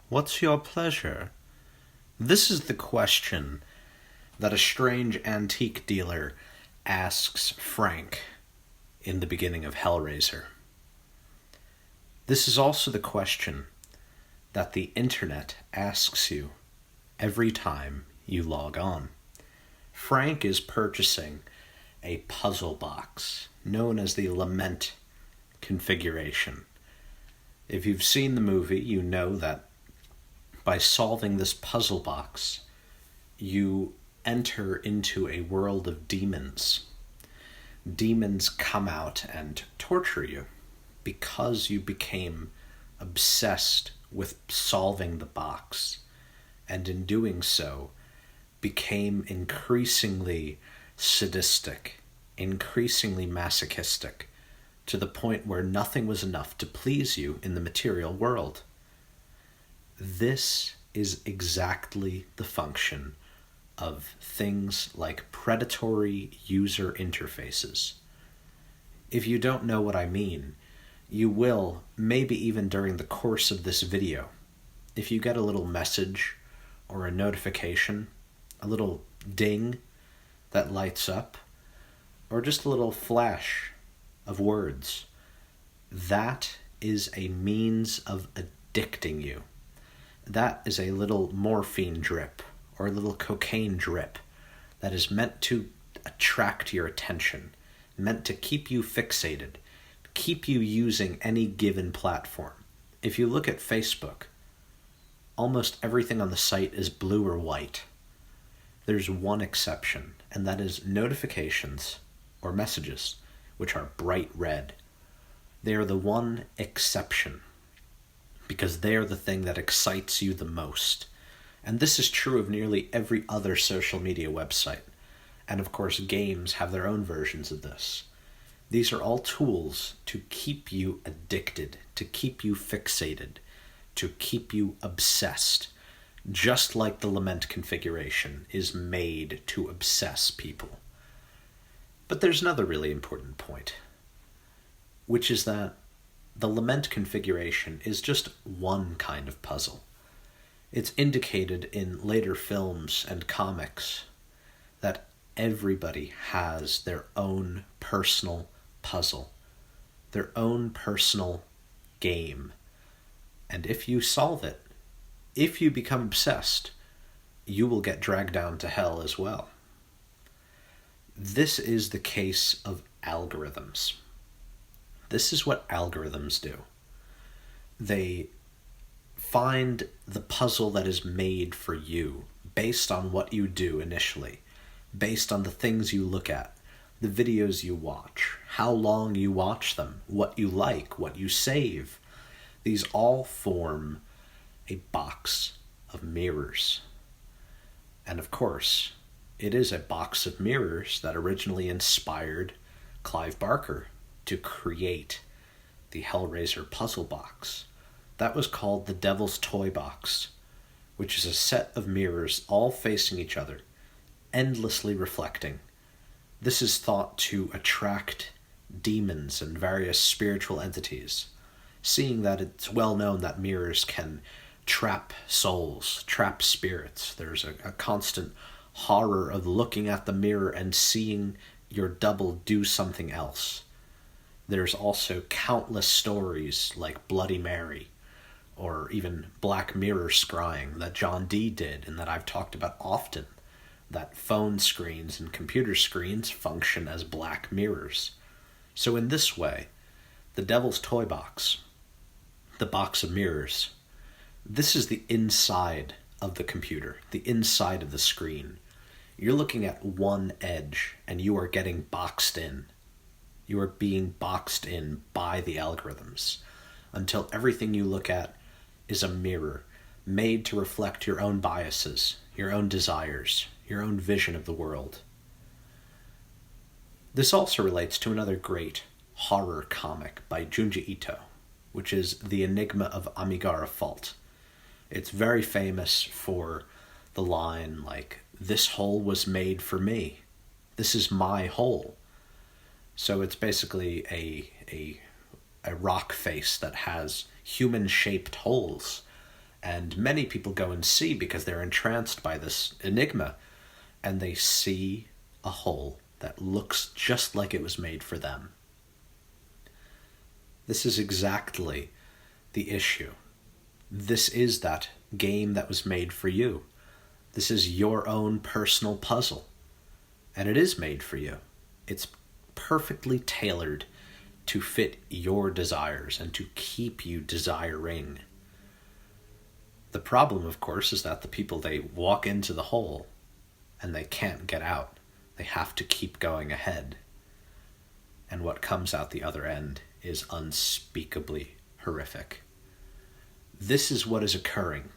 What's your pleasure? This is the question that a strange antique dealer asks Frank in the beginning of Hellraiser. This is also the question that the internet asks you every time you log on. Frank is purchasing a puzzle box known as the lament configuration. If you've seen the movie, you know that by solving this puzzle box, you enter into a world of demons. Demons come out and torture you because you became obsessed with solving the box, and in doing so, became increasingly sadistic, increasingly masochistic, to the point where nothing was enough to please you in the material world. This is exactly the function of things like predatory user interfaces. If you don't know what I mean, you will, maybe even during the course of this video, if you get a little message or a notification, a little ding that lights up, or just a little flash of words, that is a means of addicting you. That is a little morphine drip or a little cocaine drip that is meant to attract your attention, meant to keep you fixated, keep you using any given platform. If you look at Facebook, almost everything on the site is blue or white. There's one exception, and that is notifications or messages, which are bright red. They are the one exception, because they are the thing that excites you the most. And this is true of nearly every other social media website. And of course, games have their own versions of this. These are all tools to keep you addicted, to keep you fixated, to keep you obsessed, just like the lament configuration is made to obsess people. But there's another really important point, which is that the lament configuration is just one kind of puzzle. It's indicated in later films and comics that everybody has their own personal puzzle, their own personal game. And if you solve it, if you become obsessed, you will get dragged down to hell as well. This is the case of algorithms. This is what algorithms do. They find the puzzle that is made for you based on what you do initially, based on the things you look at, the videos you watch, how long you watch them, what you like, what you save. These all form a box of mirrors. And of course, it is a box of mirrors that originally inspired Clive Barker to create the Hellraiser puzzle box. That was called the Devil's Toy Box, which is a set of mirrors all facing each other, endlessly reflecting. This is thought to attract demons and various spiritual entities, seeing that it's well known that mirrors can trap souls, trap spirits. There's a constant horror of looking at the mirror and seeing your double do something else. There's also countless stories like Bloody Mary, or even Black Mirror scrying that John Dee did and that I've talked about often, that phone screens and computer screens function as black mirrors. So in this way, the Devil's Toy Box, the box of mirrors, this is the inside of the computer, the inside of the screen. You're looking at one edge and you are getting boxed in. You are being boxed in by the algorithms until everything you look at is a mirror made to reflect your own biases, your own desires, your own vision of the world. This also relates to another great horror comic by Junji Ito, which is The Enigma of Amigara Fault. It's very famous for the line like, "This hole was made for me. This is my hole." So it's basically a a rock face that has human-shaped holes. And many people go and see because they're entranced by this enigma, and they see a hole that looks just like it was made for them. This is exactly the issue. This is that game that was made for you. This is your own personal puzzle. And it is made for you. It's perfectly tailored to fit your desires and to keep you desiring. The problem, of course, is that the people, they walk into the hole and they can't get out. They have to keep going ahead. And what comes out the other end is unspeakably horrific. This is what is occurring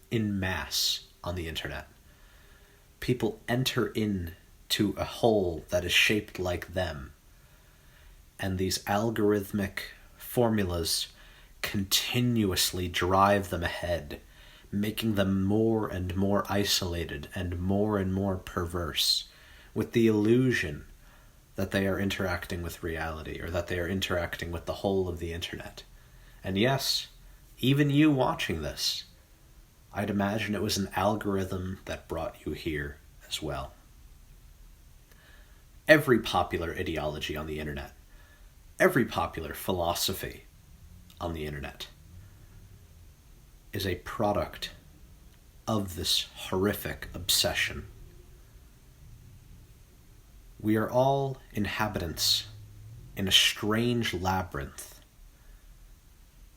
in mass on the internet. People enter into a hole that is shaped like them, and these algorithmic formulas continuously drive them ahead, making them more and more isolated and more perverse, with the illusion that they are interacting with reality, or that they are interacting with the whole of the internet. And yes, even you watching this, I'd imagine it was an algorithm that brought you here as well. Every popular ideology on the internet, every popular philosophy on the internet is a product of this horrific obsession. We are all inhabitants in a strange labyrinth,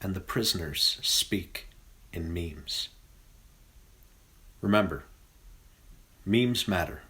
and the prisoners speak in memes. Remember, memes matter.